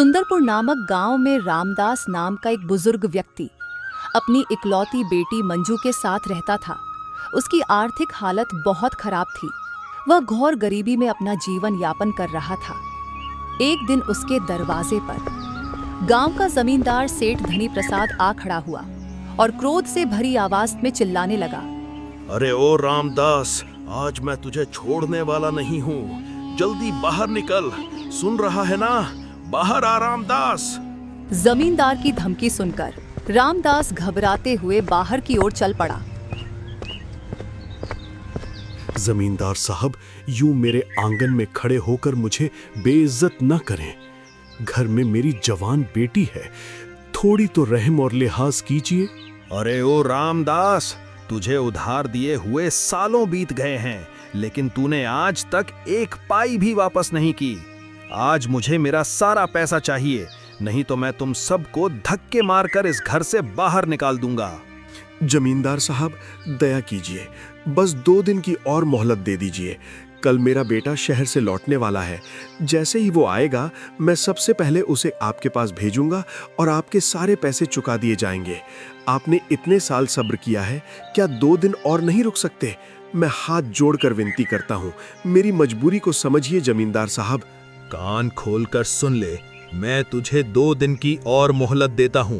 सुंदरपुर नामक गांव में रामदास नाम का एक बुजुर्ग व्यक्ति अपनी इकलौती बेटी मंजू के साथ रहता था। उसकी आर्थिक हालत बहुत खराब थी। वह घोर गरीबी में अपना जीवन यापन कर रहा था। एक दिन उसके दरवाजे पर गांव का जमींदार सेठ धनी प्रसाद आ खड़ा हुआ और क्रोध से भरी आवाज में चिल्लाने लगा, अरे ओ रामदास, आज मैं तुझे छोड़ने वाला नहीं हूँ। जल्दी बाहर निकल, सुन रहा है ना? बाहर आ रामदास। जमींदार की धमकी सुनकर रामदास घबराते हुए बाहर की ओर चल पड़ा। जमींदार साहब, यूं मेरे आंगन में खड़े होकर मुझे बेइज्जत न करें। घर में मेरी जवान बेटी है, थोड़ी तो रहम और लिहाज कीजिए। अरे ओ रामदास, तुझे उधार दिए हुए सालों बीत गए हैं, लेकिन तूने आज तक एक पाई भी वापस नहीं की। आज मुझे मेरा सारा पैसा चाहिए, नहीं तो मैं तुम सबको धक्के मारकर इस घर से बाहर निकाल दूंगा। जमींदार साहब, दया कीजिए, बस 2 दिन की और मोहलत दे दीजिए। कल मेरा बेटा शहर से लौटने वाला है। जैसे ही वो आएगा, मैं सबसे पहले उसे आपके पास भेजूंगा और आपके सारे पैसे चुका दिए जाएंगे। आपने इतने साल सब्र किया है, क्या 2 दिन और नहीं रुक सकते? मैं हाथ जोड़कर विनती करता हूँ, मेरी मजबूरी को समझिए जमींदार साहब। कान खोलकर सुन ले, मैं तुझे 2 दिन की और मोहलत देता हूँ।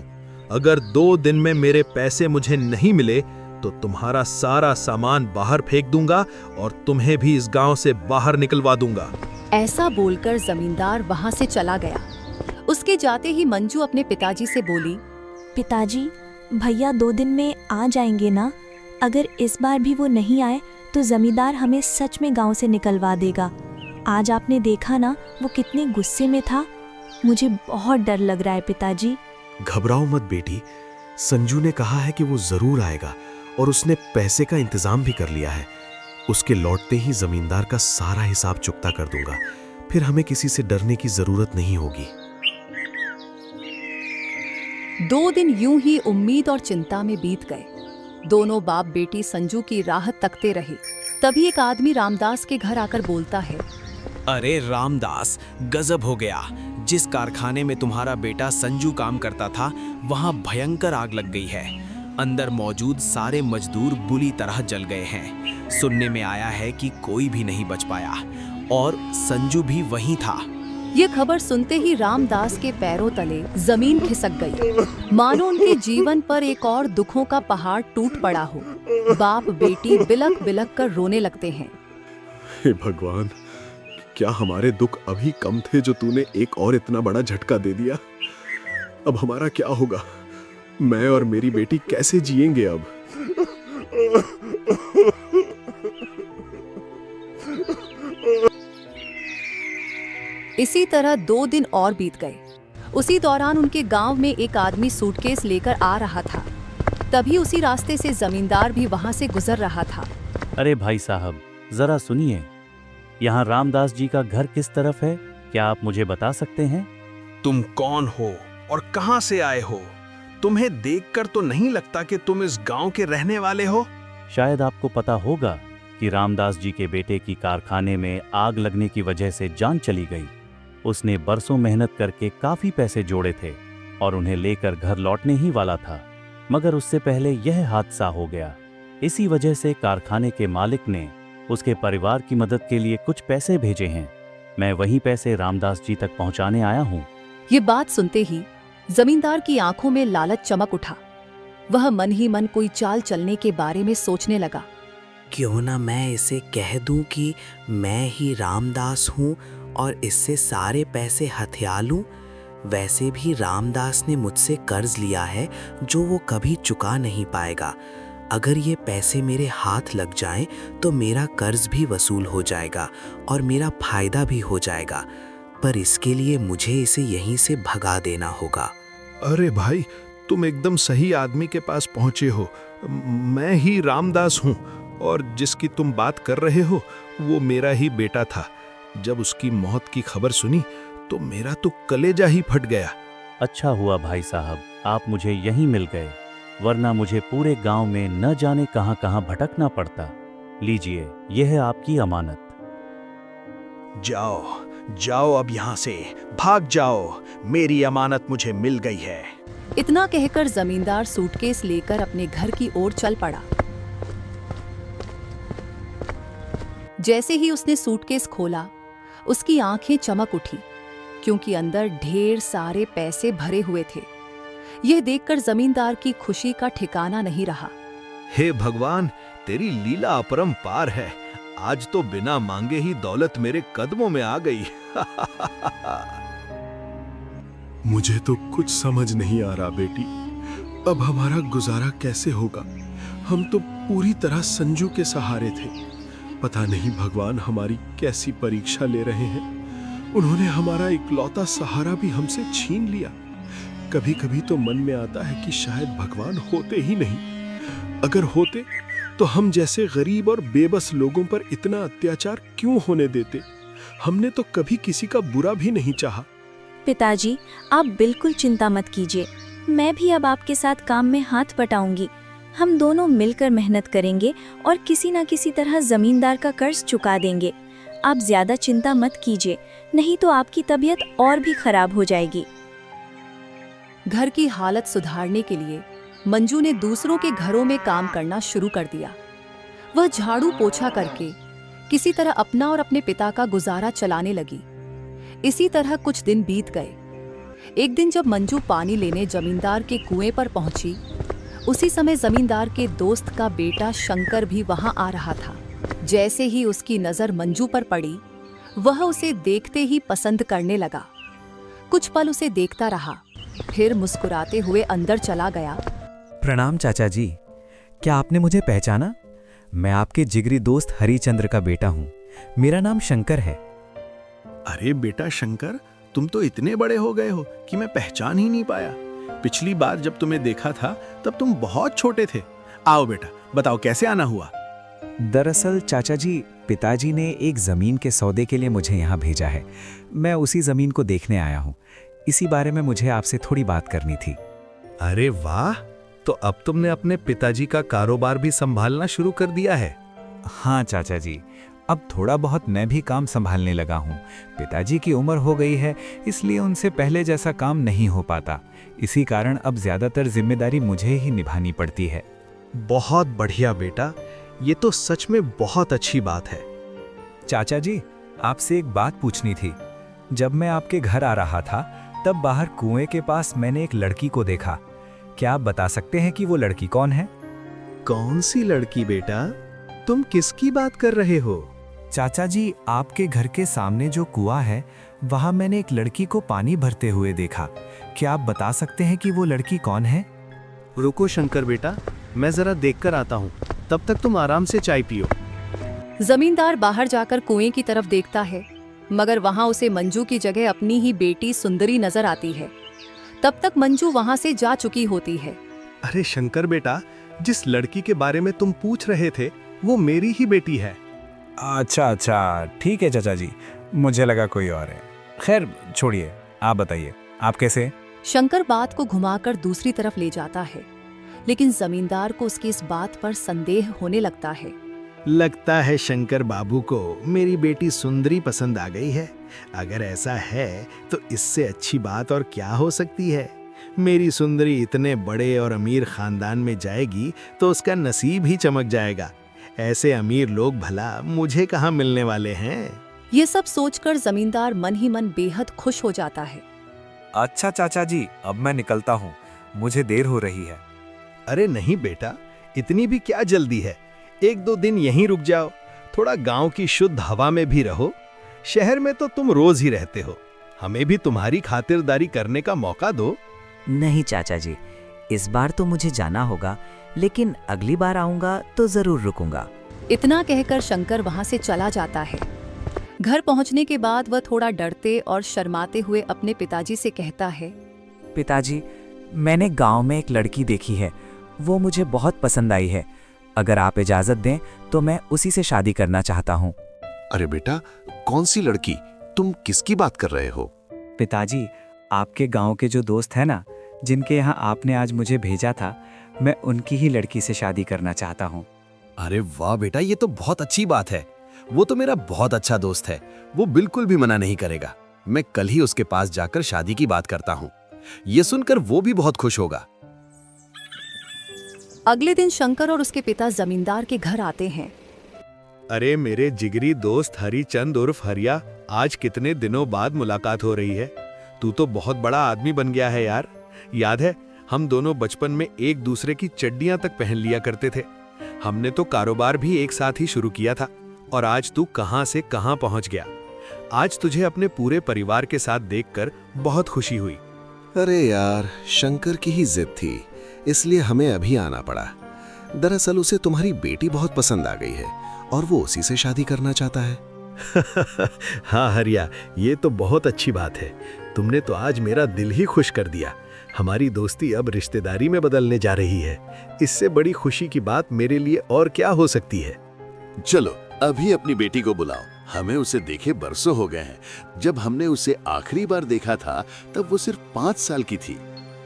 अगर 2 दिन में मेरे पैसे मुझे नहीं मिले तो तुम्हारा सारा सामान बाहर फेंक दूंगा और तुम्हें भी इस गांव से बाहर निकलवा दूंगा। ऐसा बोलकर जमींदार वहां से चला गया। उसके जाते ही मंजू अपने पिताजी से बोली, पिताजी, भैया 2 दिन में आ जाएंगे ना? अगर इस बार भी वो नहीं आए तो जमींदार हमें सच में गांव से निकलवा देगा। आज आपने देखा ना, वो कितने गुस्से में था। मुझे बहुत डर लग रहा है पिताजी। घबराओ मत बेटी, संजू ने कहा है कि वो जरूर आएगा और उसने पैसे का इंतजाम भी कर लिया है। उसके लौटते ही जमींदार का सारा हिसाब चुकता कर दूंगा, फिर हमें किसी से डरने की जरूरत नहीं होगी। 2 दिन यूं ही उम्मीद और चिंता में बीत गए। दोनों बाप बेटी संजू की राह तकते रहे। तभी एक आदमी रामदास के घर आकर बोलता है, अरे रामदास, गजब हो गया। जिस कारखाने में तुम्हारा बेटा संजू काम करता था, वहां भयंकर आग लग गई है। अंदर मौजूद सारे मजदूर बुरी तरह जल गए हैं। सुनने में आया है कि कोई भी नहीं बच पाया और संजू भी वहीं था। ये खबर सुनते ही रामदास के पैरों तले जमीन खिसक गई, मानो उनके जीवन पर एक और दुखों का पहाड़ टूट पड़ा हो। बाप बेटी बिलक बिलक कर रोने लगते हैं। हे भगवान, क्या हमारे दुख अभी कम थे जो तूने एक और इतना बड़ा झटका दे दिया? अब हमारा क्या होगा? मैं और मेरी बेटी कैसे जिएंगे अब? इसी तरह 2 दिन और बीत गए। उसी दौरान उनके गांव में एक आदमी सूटकेस लेकर आ रहा था। तभी उसी रास्ते से जमींदार भी वहां से गुजर रहा था। अरे भाई साहब, जरा सुनिए, यहाँ रामदास जी का घर किस तरफ है? क्या आप मुझे बता सकते हैं? तुम कौन हो और कहां से आए हो? तुम्हें देखकर तो नहीं लगता कि तुम इस गांव के रहने वाले हो। शायद आपको पता होगा कि रामदास जी के बेटे की कारखाने में आग लगने की वजह से जान चली गई। उसने बरसों मेहनत करके काफी पैसे जोड़े थे और उन्हें लेकर घर लौटने ही वाला था, मगर उससे पहले यह हादसा हो गया। इसी वजह से कारखाने के मालिक ने उसके परिवार की मदद के लिए कुछ पैसे भेजे हैं। मैं वही पैसे रामदास जी तक पहुंचाने आया हूँ। ये बात सुनते ही जमींदार की आंखों में लालच चमक उठा। वह मन ही मन कोई चाल चलने के बारे में सोचने लगा। क्यों ना मैं इसे कह दूं कि मैं ही रामदास हूँ और इससे सारे पैसे हथिया लूं। वैसे भी रामदास ने मुझसे कर्ज लिया है जो वो कभी चुका नहीं पाएगा। अगर ये पैसे मेरे हाथ लग जाएं तो मेरा कर्ज भी वसूल हो जाएगा और मेरा फायदा भी हो जाएगा। पर इसके लिए मुझे इसे यहीं से भगा देना होगा। अरे भाई, तुम एकदम सही आदमी के पास पहुंचे हो। मैं ही रामदास हूं और जिसकी तुम बात कर रहे हो वो मेरा ही बेटा था। जब उसकी मौत की खबर सुनी तो मेरा तो कलेजा ही फट गया। अच्छा हुआ भाई साहब, आप मुझे यहीं मिल गए, वरना मुझे पूरे गांव में न जाने कहां कहां भटकना पड़ता। लीजिए, यह है आपकी अमानत। जाओ, जाओ अब यहाँ से, भाग जाओ, मेरी अमानत मुझे मिल गई है। इतना कहकर जमींदार सूटकेस लेकर अपने घर की ओर चल पड़ा। जैसे ही उसने सूटकेस खोला, उसकी आंखें चमक उठी, क्योंकि अंदर ढेर सारे पैसे भरे हुए थे। यह देखकर जमींदार की खुशी का ठिकाना नहीं रहा। हे भगवान, तेरी लीला अपरंपार है। आज तो बिना मांगे ही दौलत मेरे कदमों में आ गई। मुझे तो कुछ समझ नहीं आ रहा बेटी, अब हमारा गुजारा कैसे होगा। हम तो पूरी तरह संजू के सहारे थे। पता नहीं भगवान हमारी कैसी परीक्षा ले रहे हैं। उन्होंने हमारा इकलौता सहारा भी हमसे छीन लिया। कभी कभी तो मन में आता है कि शायद भगवान होते ही नहीं। अगर होते तो हम जैसे गरीब और बेबस लोगों पर इतना अत्याचार क्यों होने देते। हमने तो कभी किसी का बुरा भी नहीं चाहा। पिताजी, आप बिल्कुल चिंता मत कीजिए। मैं भी अब आपके साथ काम में हाथ बटाऊंगी। हम दोनों मिलकर मेहनत करेंगे और किसी न किसी तरह जमींदार का कर्ज चुका देंगे। आप ज्यादा चिंता मत कीजिए, नहीं तो आपकी तबीयत और भी खराब हो जाएगी। घर की हालत सुधारने के लिए मंजू ने दूसरों के घरों में काम करना शुरू कर दिया। वह झाड़ू पोछा करके किसी तरह अपना और अपने पिता का गुजारा चलाने लगी। इसी तरह कुछ दिन बीत गए। एक दिन जब मंजू पानी लेने जमींदार के कुएं पर पहुंची, उसी समय जमींदार के दोस्त का बेटा शंकर भी वहां आ रहा था। जैसे ही उसकी नजर मंजू पर पड़ी, वह उसे देखते ही पसंद करने लगा। कुछ पल उसे देखता रहा, फिर मुस्कुराते हुए अंदर चला गया। प्रणाम चाचा जी, क्या आपने मुझे पहचाना? मैं आपके जिगरी दोस्त हरिचंद्र का बेटा हूँ। मेरा नाम शंकर है। अरे बेटा शंकर, तुम तो इतने बड़े हो गए हो कि मैं पहचान ही नहीं पाया। पिछली बार जब तुम्हें देखा था तब तुम बहुत छोटे थे। आओ बेटा, बताओ कैसे आना हुआ। दरअसल चाचा जी, पिताजी ने एक जमीन के सौदे के लिए मुझे यहाँ भेजा है। मैं उसी जमीन को देखने आया हूँ। इसी बारे में मुझे आपसे थोड़ी बात करनी थी। अरे वाह, तो अब तुमने अपने पिताजी का कारोबार भी संभालना शुरू कर दिया है। हाँ चाचा जी, अब थोड़ा बहुत मैं भी काम संभालने लगा हूँ। पिताजी की उम्र हो गई है, इसलिए उनसे पहले जैसा काम नहीं हो पाता। इसी कारण अब ज्यादातर जिम्मेदारी मुझे ही निभानी पड़ती है। बहुत बढ़िया बेटा, ये तो सच में बहुत अच्छी बात है। चाचा जी, आपसे एक बात पूछनी थी। जब मैं आपके घर आ रहा था, तब बाहर कुएं के पास मैंने एक लड़की को देखा। क्या आप बता सकते हैं कि वो लड़की कौन है? कौन सी लड़की बेटा? तुम किसकी बात कर रहे हो? चाचा जी, आपके घर के सामने जो कुआं है, वहां मैंने एक लड़की को पानी भरते हुए देखा। क्या आप बता सकते हैं कि वो लड़की कौन है? रुको शंकर बेटा, मैं जरा देखकर आता हूँ। तब तक तुम आराम से चाय पियो। जमींदार बाहर जाकर कुएं की तरफ देखता है, मगर वहां उसे मंजू की जगह अपनी ही बेटी सुंदरी नजर आती है। तब तक मंजू वहां से जा चुकी होती है। अरे शंकर बेटा, जिस लड़की के बारे में तुम पूछ रहे थे वो मेरी ही बेटी है। अच्छा, ठीक है चाचा जी, मुझे लगा कोई और है। खैर छोड़िए, आप बताइए, आप कैसे? शंकर बात को घुमाकर दूसरी तरफ ले जाता है, लेकिन जमींदार को उसकी इस बात पर संदेह होने लगता है। लगता है शंकर बाबू को मेरी बेटी सुंदरी पसंद आ गई है। अगर ऐसा है तो इससे अच्छी बात और क्या हो सकती है। मेरी सुंदरी इतने बड़े और अमीर खानदान में जाएगी तो उसका नसीब ही चमक जाएगा। ऐसे अमीर लोग भला मुझे कहाँ मिलने वाले हैं। ये सब सोचकर जमींदार मन ही मन बेहद खुश हो जाता है। अच्छा चाचा जी, अब मैं निकलता हूँ, मुझे देर हो रही है। अरे नहीं बेटा, इतनी भी क्या जल्दी है। 1-2 दिन यहीं रुक जाओ, थोड़ा गांव की शुद्ध हवा में भी रहो। शहर में तो तुम रोज ही रहते हो, हमें भी तुम्हारी खातिरदारी करने का मौका दो। नहीं चाचा जी, इस बार तो मुझे जाना होगा, लेकिन अगली बार आऊंगा तो जरूर रुकूंगा। इतना कहकर शंकर वहां से चला जाता है। घर पहुंचने के बाद वह थोड़ा डरते और शर्माते हुए अपने पिताजी से कहता है, पिताजी, मैंने गांव में एक लड़की देखी है, वो मुझे बहुत पसंद आई है। अगर आप इजाजत दें तो मैं उसी से शादी करना चाहता हूँ। अरे बेटा, कौन सी लड़की? तुम किसकी बात कर रहे हो? पिताजी, आपके गांव के जो दोस्त हैं ना, जिनके यहाँ आपने आज मुझे भेजा था, मैं उनकी ही लड़की से शादी करना चाहता हूँ। अरे वाह बेटा, ये तो बहुत अच्छी बात है। वो तो मेरा बहुत अच्छा दोस्त है, वो बिल्कुल भी मना नहीं करेगा। मैं कल ही उसके पास जाकर शादी की बात करता हूँ। ये सुनकर वो भी बहुत खुश होगा। अगले दिन शंकर और उसके पिता जमींदार के घर आते हैं। अरे मेरे जिगरी दोस्त हरिचंद उर्फ हरिया, आज कितने दिनों बाद मुलाकात हो रही है। तू तो बहुत बड़ा आदमी बन गया है यार। याद है हम दोनों बचपन में एक दूसरे की चड्डियां तक पहन लिया करते थे। हमने तो कारोबार भी एक साथ ही शुरू किया था और आज तू कहां से कहां पहुंच गया। आज तुझे अपने पूरे परिवार के साथ देखकर बहुत खुशी हुई। अरे यार, शंकर की ही जिद थी, इसलिए हमें अभी आना पड़ा। दरअसल उसे तुम्हारी बेटी बहुत पसंद आ गई है और वो उसी से शादी करना चाहता है। हाँ हरिया, ये तो बहुत अच्छी बात है। तुमने तो आज मेरा दिल ही खुश कर दिया। हमारी दोस्ती अब रिश्तेदारी में बदलने जा रही है। इससे बड़ी खुशी की बात मेरे लिए और क्या हो सकती है। चलो अभी अपनी बेटी को बुलाओ। हमें उसे देखे बरसों हो गए हैं। जब हमने उसे आखिरी बार देखा था तब वो सिर्फ 5 साल की थी।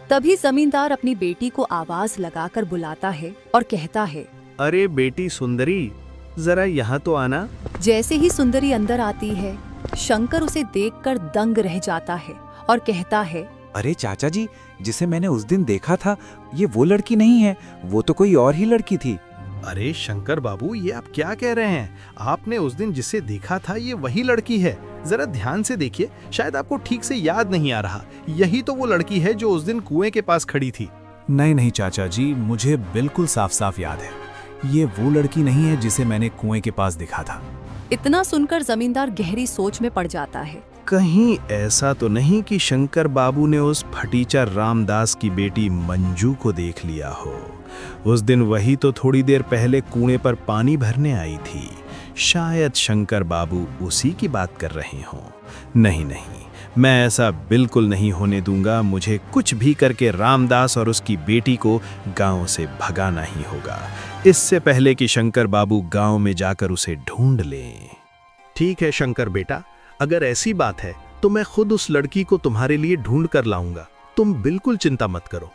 तभी जमींदार अपनी बेटी को आवाज लगाकर बुलाता है और कहता है, अरे बेटी सुंदरी, जरा यहाँ तो आना। जैसे ही सुंदरी अंदर आती है, शंकर उसे देखकर दंग रह जाता है और कहता है, अरे चाचा जी, जिसे मैंने उस दिन देखा था, ये वो लड़की नहीं है, वो तो कोई और ही लड़की थी। अरे शंकर बाबू, ये आप क्या कह रहे हैं? आपने उस दिन जिसे देखा था ये वही लड़की है। जरा ध्यान से देखिए, शायद आपको ठीक से याद नहीं आ रहा। यही तो वो लड़की है जो उस दिन कुएं के पास खड़ी थी। नहीं चाचा जी, मुझे बिल्कुल साफ साफ याद है। ये वो लड़की नहीं है जिसे मैंने कुएं के पास देखा था। इतना सुनकर जमींदार गहरी सोच में पड़ जाता है। कहीं ऐसा तो नहीं कि शंकर बाबू ने उस फटीचर रामदास की बेटी मंजू को देख लिया हो? उस दिन वही तो थोड़ी देर पहले कुएं पर पानी भरने आई थी। शायद शंकर बाबू उसी की बात कर रहे हों। नहीं, मैं ऐसा बिल्कुल नहीं होने दूंगा। मुझे कुछ भी करके रामदास और उसकी बेटी को गांव से भगाना ही होगा, इससे पहले कि शंकर बाबू गांव में जाकर उसे ढूंढ लें। ठीक है शंकर बेटा, अगर ऐसी बात है तो मैं खुद उस लड़की को तुम्हारे लिए ढूंढ कर लाऊंगा। तुम बिल्कुल चिंता मत करो।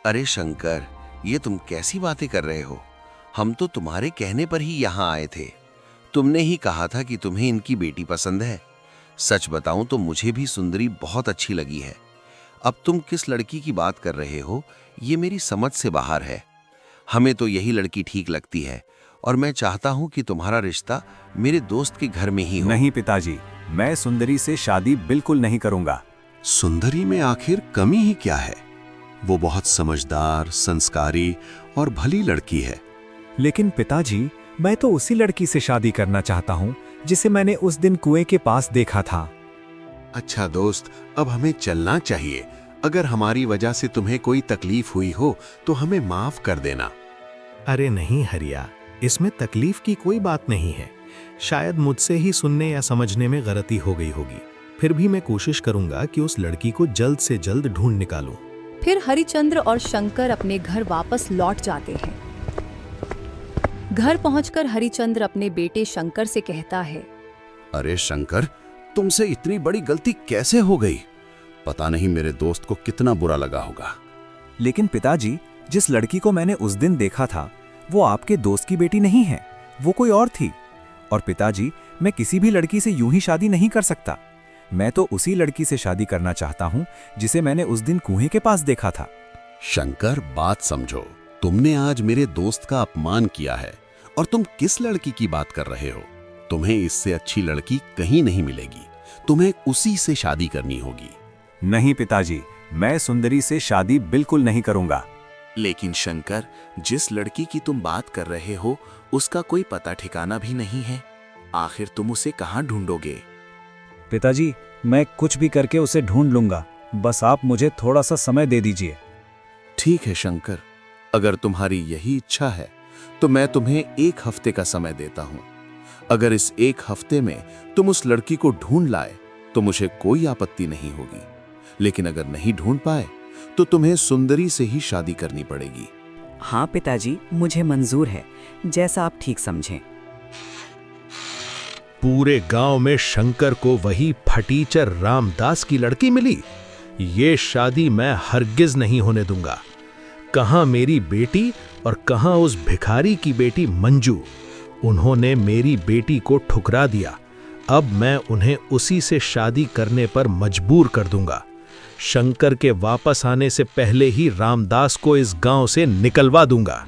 अरे शंकर, ये तुम कैसी बातें कर रहे हो? हम तो तुम्हारे कहने पर ही यहाँ आए थे। तुमने ही कहा था कि तुम्हें इनकी बेटी पसंद है। सच बताऊं तो मुझे भी सुंदरी बहुत अच्छी लगी है। अब तुम किस लड़की की बात कर रहे हो, ये मेरी समझ से बाहर है। हमें तो यही लड़की ठीक लगती है और मैं चाहता हूं कि तुम्हारा रिश्ता मेरे दोस्त के घर में ही हो। नहीं पिताजी, मैं सुंदरी से शादी बिल्कुल नहीं करूंगा। सुंदरी में आखिर कमी ही क्या है? वो बहुत समझदार, संस्कारी और भली लड़की है। लेकिन पिताजी, मैं तो उसी लड़की से शादी करना चाहता हूँ जिसे मैंने उस दिन कुएं के पास देखा था। अच्छा दोस्त, अब हमें चलना चाहिए। अगर हमारी वजह से तुम्हें कोई तकलीफ हुई हो तो हमें माफ कर देना। अरे नहीं हरिया, इसमें तकलीफ की कोई बात नहीं है। शायद मुझसे ही सुनने या समझने में गलती हो गई होगी। फिर भी मैं कोशिश करूंगा कि उस लड़की को जल्द से जल्द ढूंढ निकालूं। फिर हरिचंद्र और शंकर अपने घर वापस लौट जाते हैं। घर पहुंचकर हरिचंद्र अपने बेटे शंकर से कहता है, अरे शंकर, तुमसे इतनी बड़ी गलती कैसे हो गई? पता नहीं मेरे दोस्त को कितना बुरा लगा होगा। लेकिन पिताजी, जिस लड़की को मैंने उस दिन देखा था वो आपके दोस्त की बेटी नहीं है, वो कोई और थी। और पिताजी, मैं किसी भी लड़की से यूं ही शादी नहीं कर सकता। मैं तो उसी लड़की से शादी करना चाहता हूं जिसे मैंने उस दिन कुएं के पास देखा था। शंकर, बात समझो। तुमने आज मेरे दोस्त का अपमान किया है और तुम किस लड़की की बात कर रहे हो? तुम्हें इससे अच्छी लड़की कहीं नहीं मिलेगी। तुम्हें उसी से शादी करनी होगी। नहीं पिताजी, मैं सुंदरी से शादी बिल्कुल नहीं करूंगा। लेकिन शंकर, जिस लड़की की तुम बात कर रहे हो उसका कोई पता ठिकाना भी नहीं है। आखिर तुम उसे कहां ढूंढोगे? पिताजी, मैं कुछ भी करके उसे ढूंढ लूंगा, बस आप मुझे थोड़ा सा समय दे दीजिए। ठीक है शंकर, अगर तुम्हारी यही इच्छा है तो मैं तुम्हें 1 हफ्ते का समय देता हूं। अगर इस 1 हफ्ते में तुम उस लड़की को ढूंढ लाए तो मुझे कोई आपत्ति नहीं होगी। लेकिन अगर नहीं ढूंढ पाए तो तुम्हें सुंदरी से ही शादी करनी पड़ेगी। हाँ पिताजी, मुझे मंजूर है, जैसा आप ठीक समझें। पूरे गांव में शंकर को वही फटीचर रामदास की लड़की मिली। ये शादी मैं हरगिज नहीं होने दूंगा। कहां मेरी बेटी और कहां उस भिखारी की बेटी मंजू? उन्होंने मेरी बेटी को ठुकरा दिया। अब मैं उन्हें उसी से शादी करने पर मजबूर कर दूंगा। शंकर के वापस आने से पहले ही रामदास को इस गांव से निकलवा दूंगा।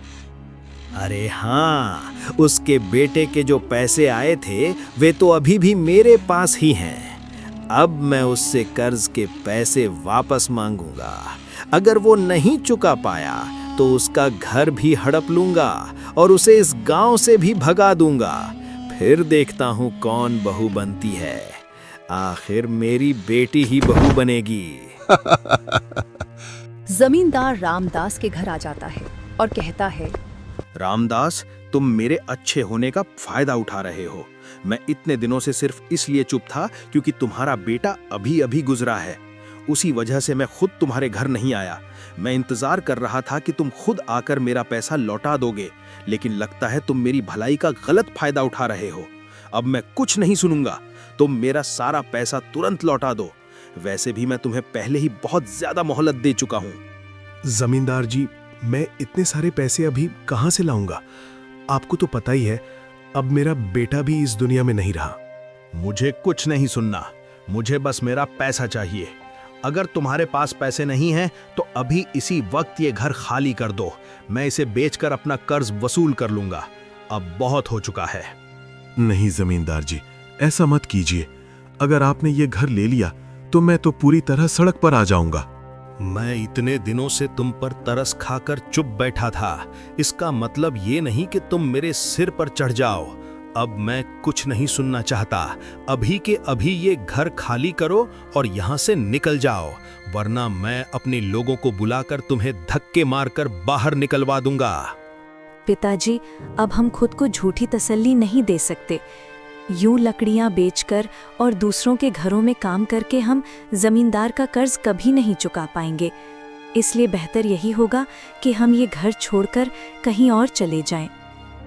अरे हाँ, उसके बेटे के जो पैसे आए थे वे तो अभी भी मेरे पास ही हैं। अब मैं उससे कर्ज के पैसे वापस मांगूंगा। अगर वो नहीं चुका पाया तो उसका घर भी हड़प लूंगा और उसे इस गांव से भी भगा दूंगा। फिर देखता हूँ कौन बहू बनती है। आखिर मेरी बेटी ही बहू बनेगी। जमींदार रामदास के घर आ जाता है और कहता है, रामदास, तुम मेरे अच्छे होने का फायदा उठा रहे हो। मैं इतने दिनों से सिर्फ इसलिए चुप था क्योंकि तुम्हारा बेटा अभी अभी गुजरा है। उसी वजह से मैं खुद तुम्हारे घर नहीं आया। मैं इंतजार कर रहा था कि तुम खुद आकर मेरा पैसा लौटा दोगे, लेकिन लगता है तुम मेरी भलाई का गलत फायदा उठा रहे हो। अब मैं कुछ नहीं सुनूंगा। तुम मेरा सारा पैसा तुरंत लौटा दो। वैसे भी मैं तुम्हें पहले ही बहुत ज्यादा मोहलत दे चुका हूँ। जमींदार जी, मैं इतने सारे पैसे अभी कहाँ से लाऊंगा? आपको तो पता ही है, अब मेरा बेटा भी इस दुनिया में नहीं रहा। मुझे कुछ नहीं सुनना, मुझे बस मेरा पैसा चाहिए। अगर तुम्हारे पास पैसे नहीं हैं तो अभी इसी वक्त ये घर खाली कर दो। मैं इसे बेचकर अपना कर्ज वसूल कर लूंगा। अब बहुत हो चुका है। नहीं जमींदार जी, ऐसा मत कीजिए। अगर आपने ये घर ले लिया तो मैं तो पूरी तरह सड़क पर आ जाऊंगा। मैं इतने दिनों से तुम पर तरस खाकर चुप बैठा था। इसका मतलब ये नहीं कि तुम मेरे सिर पर चढ़ जाओ। अब मैं कुछ नहीं सुनना चाहता। अभी के अभी ये घर खाली करो और यहाँ से निकल जाओ, वरना मैं अपने लोगों को बुलाकर तुम्हें धक्के मारकर बाहर निकलवा दूंगा। पिताजी, अब हम खुद को झूठी तसल्ली नहीं दे सकते। यूं लकड़ियां बेचकर और दूसरों के घरों में काम करके हम जमींदार का कर्ज कभी नहीं चुका पाएंगे। इसलिए बेहतर यही होगा कि हम ये घर छोड़कर कहीं और चले जाएं।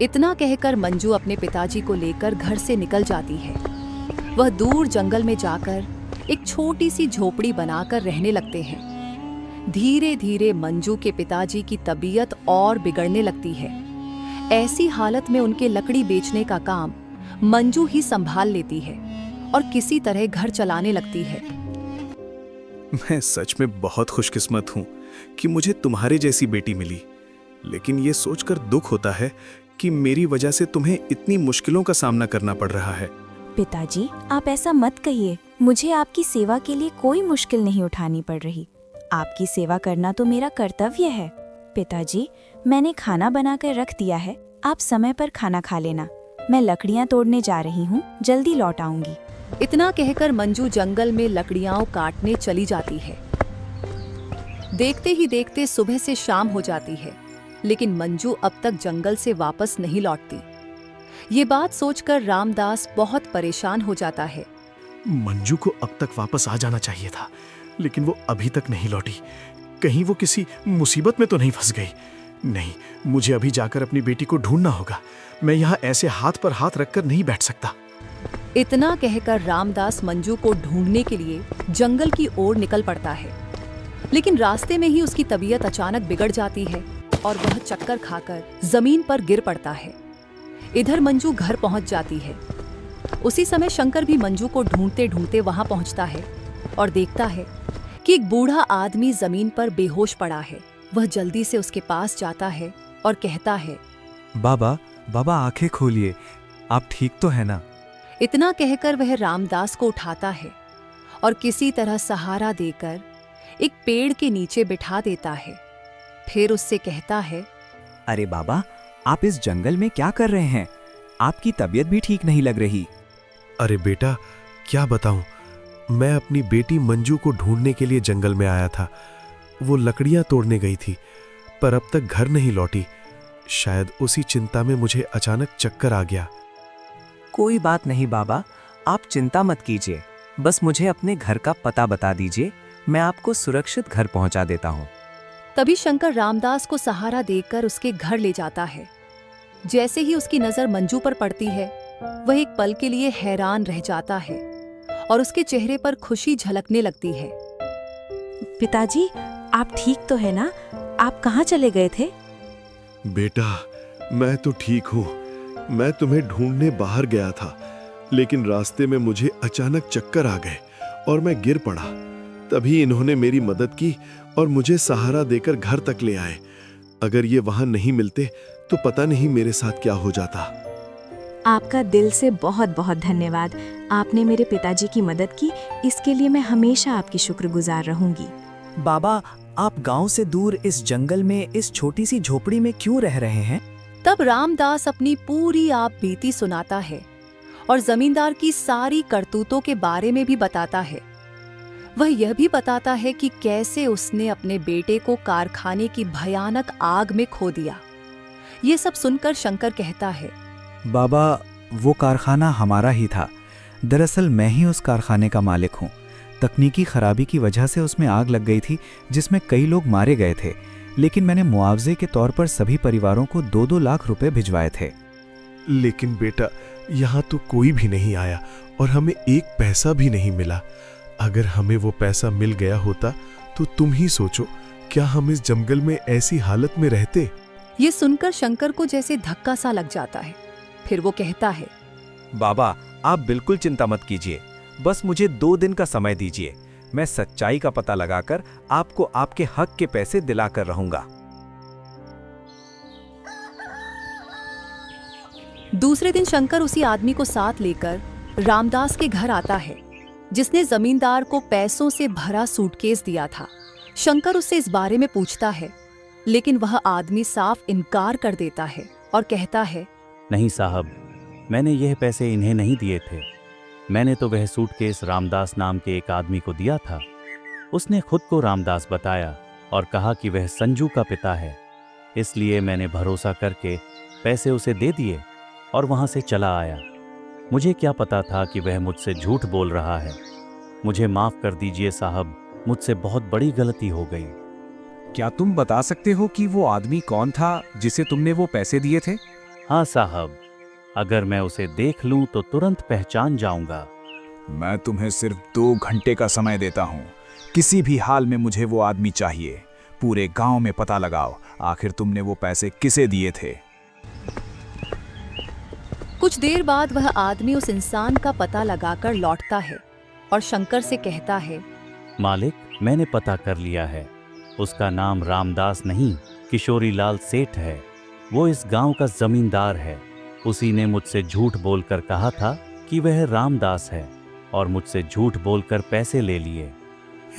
इतना कहकर मंजू अपने पिताजी को लेकर घर से निकल जाती है। वह दूर जंगल में जाकर एक छोटी सी झोपड़ी बनाकर रहने लगते हैं। धीरे धीरे मंजू के पिताजी की तबीयत और बिगड़ने लगती है। ऐसी हालत में उनके लकड़ी बेचने का काम मंजू ही संभाल लेती है और किसी तरह घर चलाने लगती है। मैं सच में बहुत खुशकिस्मत हूँ कि मुझे तुम्हारे जैसी बेटी मिली, लेकिन ये सोचकर दुख होता है कि मेरी वजह से तुम्हें इतनी मुश्किलों का सामना करना पड़ रहा है। पिताजी, आप ऐसा मत कहिए। मुझे आपकी सेवा के लिए कोई मुश्किल नहीं उठानी पड़ रही। आपकी सेवा करना तो मेरा कर्तव्य है। पिताजी, मैंने खाना बनाकर रख दिया है, आप समय पर खाना खा लेना। मैं लकड़ियाँ तोड़ने जा रही हूँ, जल्दी लौट आऊंगी। इतना कहकर मंजू जंगल में लकड़ियाँ काटने चली जाती है। देखते ही देखते सुबह से शाम हो जाती है, लेकिन मंजू अब तक जंगल से वापस नहीं लौटती। ये बात सोचकर रामदास बहुत परेशान हो जाता है। मंजू को अब तक वापस आ जाना चाहिए था, लेकिन वो अभी तक नहीं लौटी। कहीं वो किसी मुसीबत में तो नहीं फंस गई? नहीं, मुझे अभी जाकर अपनी बेटी को ढूंढना होगा। मैं यहाँ ऐसे हाथ पर हाथ रखकर नहीं बैठ सकता। इतना कहकर रामदास मंजू को ढूंढने के लिए जंगल की ओर निकल पड़ता है, लेकिन रास्ते में ही उसकी तबीयत अचानक बिगड़ जाती है और वह चक्कर खाकर जमीन पर गिर पड़ता है। इधर मंजू घर पहुंच जाती है। उसी समय शंकर भी मंजू को ढूंढते ढूंढते वहां पहुंचता है और देखता है कि एक बूढ़ा आदमी जमीन पर बेहोश पड़ा है। वह जल्दी से उसके पास जाता है और कहता है, बाबा, बाबा आंखें खोलिए, आप ठीक तो है ना? इतना कहकर वह रामदास को उठाता है और किसी तरह सहारा देकर एक पेड़ के नीचे बिठा देता है। फिर उससे कहता है, अरे बाबा, आप इस जंगल में क्या कर रहे हैं? आपकी तबीयत भी ठीक नहीं लग रही। अरे बेटा, क्या बताऊं, मैं अपनी बेटी मंजू को ढूंढने के लिए जंगल में आया था। वो लकड़ियां तोड़ने गई थी, पर अब तक घर नहीं लौटी। शायद उसी चिंता में मुझे अचानक चक्कर आ गया। कोई बात नहीं बाबा, आप चिंता मत कीजिए। बस मुझे अपने घर का पता बता दीजिए, मैं आपको सुरक्षित घर पहुंचा देता हूं। तभी शंकर रामदास को सहारा देकर उसके घर ले जाता है। जैसे ही उसकी नजर मंजू पर पड़ती है, वह एक पल के लिए हैरान रह जाता है और उसके चेहरे पर खुशी झलकने लगती है। पिताजी, आप ठीक तो है ना? आप कहाँ चले गए थे? बेटा, मैं तो ठीक हूँ। मैं तुम्हें ढूंढने बाहर गया था, लेकिन रास्ते में मुझे अचानक चक्कर आ गए और मैं गिर पड़ा। तभी इन्होंने मेरी मदद की और मुझे सहारा देकर घर तक ले आए। अगर ये वहां नहीं मिलते तो पता नहीं मेरे साथ क्या हो जाता। आपका दिल से बहुत बहुत धन्यवाद। आपने मेरे पिताजी की मदद की, इसके लिए मैं हमेशा आपकी शुक्रगुजार रहूंगी। बाबा, आप गांव से दूर इस जंगल में इस छोटी सी झोपड़ी में क्यों रह रहे हैं? तब रामदास अपनी पूरी आप बीती सुनाता है और जमींदार की सारी करतूतों के बारे में भी बताता है। वह यह भी बताता है कि कैसे उसने अपने बेटे को कारखाने की भयानक आग में खो दिया। ये सब सुनकर शंकर कहता है, बाबा, वो कारखाना हमारा ही था। दरअसल मैं ही उस कारखाने का मालिक हूँ। तकनीकी खराबी की वजह से उसमें आग लग गई थी, जिसमें कई लोग मारे गए थे, लेकिन मैंने मुआवजे के तौर पर सभी परिवारों को 2-2 लाख रुपए भिजवाए थे। लेकिन बेटा, यहाँ तो कोई भी नहीं आया और हमें एक पैसा भी नहीं मिला। अगर हमें वो पैसा मिल गया होता तो तुम ही सोचो, क्या हम इस जंगल में ऐसी हालत में रहते? ये सुनकर शंकर को जैसे धक्का सा लग जाता है। फिर वो कहता है, बाबा, आप बिल्कुल चिंता मत कीजिए, बस मुझे 2 दिन का समय दीजिए। मैं सच्चाई का पता लगाकर आपको आपके हक के पैसे दिलाकर रहूंगा। दूसरे दिन शंकर उसी आदमी को साथ लेकर रामदास के घर आता है, जिसने जमींदार को पैसों से भरा सूटकेस दिया था। शंकर उससे इस बारे में पूछता है, लेकिन वह आदमी साफ इनकार कर देता है और कहता है, नहीं साहब, मैंने यह पैसे इन्हें नहीं दिए थे। मैंने तो वह सूटकेस रामदास नाम के एक आदमी को दिया था। उसने खुद को रामदास बताया और कहा कि वह संजू का पिता है, इसलिए मैंने भरोसा करके पैसे उसे दे दिए और वहां से चला आया। मुझे क्या पता था कि वह मुझसे झूठ बोल रहा है। मुझे माफ कर दीजिए साहब, मुझसे बहुत बड़ी गलती हो गई। क्या तुम बता सकते हो कि वो आदमी कौन था जिसे तुमने वो पैसे दिए थे? हाँ साहब, अगर मैं उसे देख लूं तो तुरंत पहचान जाऊंगा। मैं तुम्हें सिर्फ 2 घंटे का समय देता हूँ। किसी भी हाल में मुझे वो आदमी चाहिए। पूरे गांव में पता लगाओ, आखिर तुमने वो पैसे किसे दिए थे। कुछ देर बाद वह आदमी उस इंसान का पता लगाकर लौटता है और शंकर से कहता है, मालिक, मैंने पता कर लिया है। उसका नाम रामदास नहीं, किशोरीलाल सेठ है। वो इस गांव का जमींदार है। उसी ने मुझसे झूठ बोलकर कहा था कि वह रामदास है और मुझसे झूठ बोलकर पैसे ले लिए।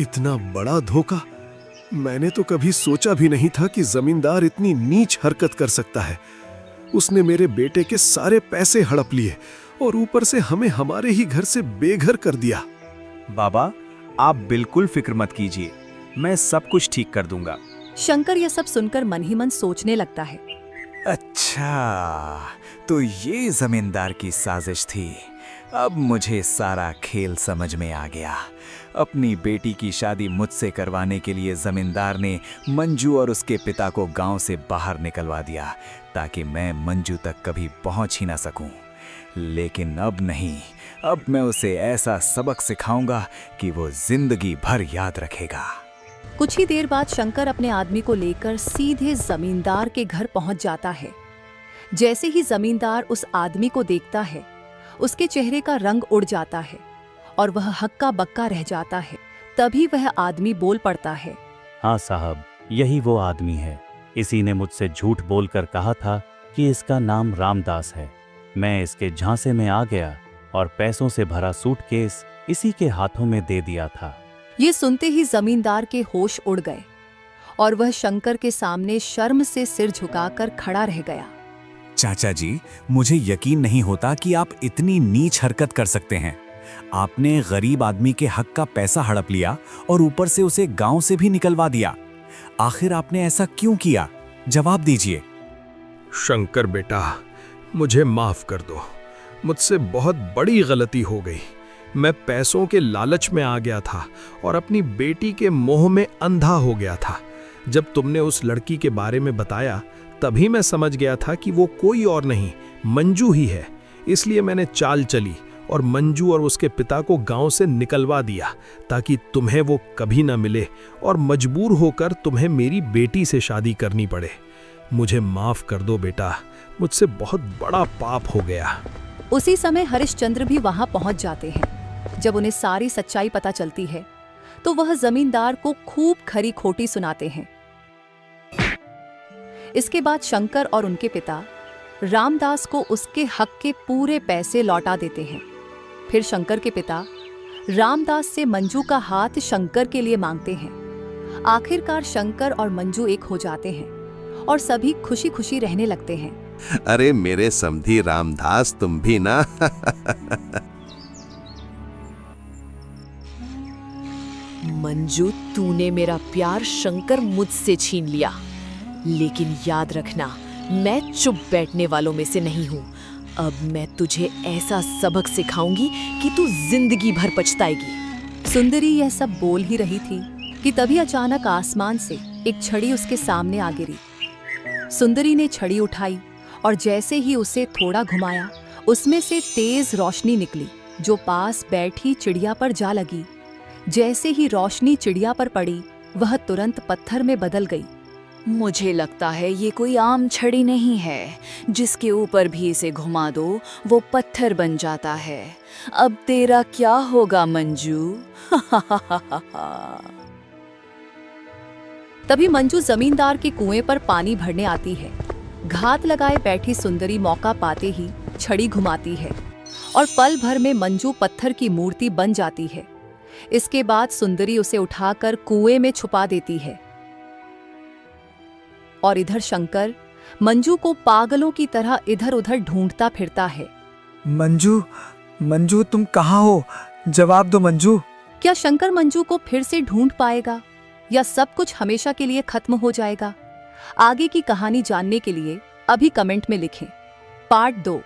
इतना बड़ा धोखा! मैंने तो कभी सोचा भी नहीं था कि जमींदार इतनी नीच हरकत कर सकता है। उसने मेरे बेटे के सारे पैसे हड़प लिए और ऊपर से हमें हमारे ही घर से बेघर कर दिया। बाबा, आप बिल्कुल फिक्र मत कीजिए, मैं सब कुछ ठीक कर दूंगा। शंकर यह सब सुनकर मन ही मन सोचने लगता है, अच्छा, तो ये जमींदार की साजिश थी। अब मुझे सारा खेल समझ में आ गया। अपनी बेटी की शादी मुझसे करवाने के लिए जमींदार ने मंजू और उसके पिता को गांव से बाहर निकलवा दिया, ताकि मैं मंजू तक कभी पहुंच ही ना सकूं। लेकिन अब नहीं, अब मैं उसे ऐसा सबक सिखाऊंगा कि वो जिंदगी भर याद रखेगा। कुछ ही देर बाद शंकर अपने आदमी को लेकर सीधे जमींदार के घर पहुंच जाता है। जैसे ही जमींदार उस आदमी को देखता है, उसके चेहरे का रंग उड़ जाता है और वह हक्का बक्का रह जाता है। तभी वह आदमी बोल पड़ता है, हाँ साहब, यही वो आदमी है। इसी ने मुझसे झूठ बोलकर कहा था कि इसका नाम रामदास है। मैं इसके झांसे में आ गया और पैसों से भरा सूटकेस इसी के हाथों में दे दिया था। ये सुनते ही जमींदार के होश उड़ गए और वह शंकर के सामने शर्म से सिर झुकाकर खड़ा रह गया। चाचा जी, मुझे यकीन नहीं होता कि आप इतनी नीच हरकत कर सकते हैं। आपने गरीब आदमी के हक का पैसा हड़प लिया और ऊपर से उसे गांव से भी निकलवा दिया। आखिर आपने ऐसा क्यों किया? जवाब दीजिए। शंकर बेटा, मुझे माफ कर दो। मुझसे बहुत बड़ी गलती हो गई। मैं पैसों के लालच में आ गया था और अपनी बेटी के मोह में अंधा हो गया था। जब तुमने उस लड़की के बारे में बताया, तभी मैं समझ गया था कि वो कोई और नहीं, मंजू ही है। इसलिए मैंने चाल चली और मंजू और उसके पिता को गांव से निकलवा दिया, ताकि तुम्हें वो कभी न मिले और मजबूर होकर तुम्हें मेरी बेटी से शादी करनी पड़े। मुझे माफ कर दो बेटा, मुझसे बहुत बड़ा पाप हो गया। उसी समय हरिश्चंद्र भी वहां पहुंच जाते हैं। जब उन्हें सारी सच्चाई पता चलती है तो वह जमींदार को खूब खरी खोटी सुनाते हैं। इसके बाद शंकर और उनके पिता रामदास को उसके हक के पूरे पैसे लौटा देते हैं। फिर शंकर के पिता रामदास से मंजू का हाथ शंकर के लिए मांगते हैं। आखिरकार शंकर और मंजू एक हो जाते हैं और सभी खुशी खुशी रहने लगते हैं। अरे मेरे समधी रामदास, तुम भी ना। मंजू, तूने मेरा प्यार शंकर मुझसे छीन लिया, लेकिन याद रखना, मैं चुप बैठने वालों में से नहीं हूँ। अब मैं तुझे ऐसा सबक सिखाऊंगी कि तू जिंदगी भर पछताएगी। सुंदरी यह सब बोल ही रही थी कि तभी अचानक आसमान से एक छड़ी उसके सामने आ गिरी। सुंदरी ने छड़ी उठाई और जैसे ही उसे थोड़ा घुमाया, उसमें से तेज रोशनी निकली जो पास बैठी चिड़िया पर जा लगी। जैसे ही रोशनी चिड़िया पर पड़ी, वह तुरंत पत्थर में बदल गई। मुझे लगता है ये कोई आम छड़ी नहीं है, जिसके ऊपर भी इसे घुमा दो वो पत्थर बन जाता है। अब तेरा क्या होगा मंजू? तभी मंजू जमींदार के कुएं पर पानी भरने आती है। घात लगाए बैठी सुंदरी मौका पाते ही छड़ी घुमाती है और पल भर में मंजू पत्थर की मूर्ति बन जाती है। इसके बाद सुंदरी उसे उठाकर कुएं में छुपा देती है और इधर शंकर मंजू को पागलों की तरह इधर उधर ढूंढता फिरता है। मंजू, मंजू तुम कहाँ हो? जवाब दो मंजू। क्या शंकर मंजू को फिर से ढूंढ पाएगा या सब कुछ हमेशा के लिए खत्म हो जाएगा? आगे की कहानी जानने के लिए अभी कमेंट में लिखें। पार्ट 2।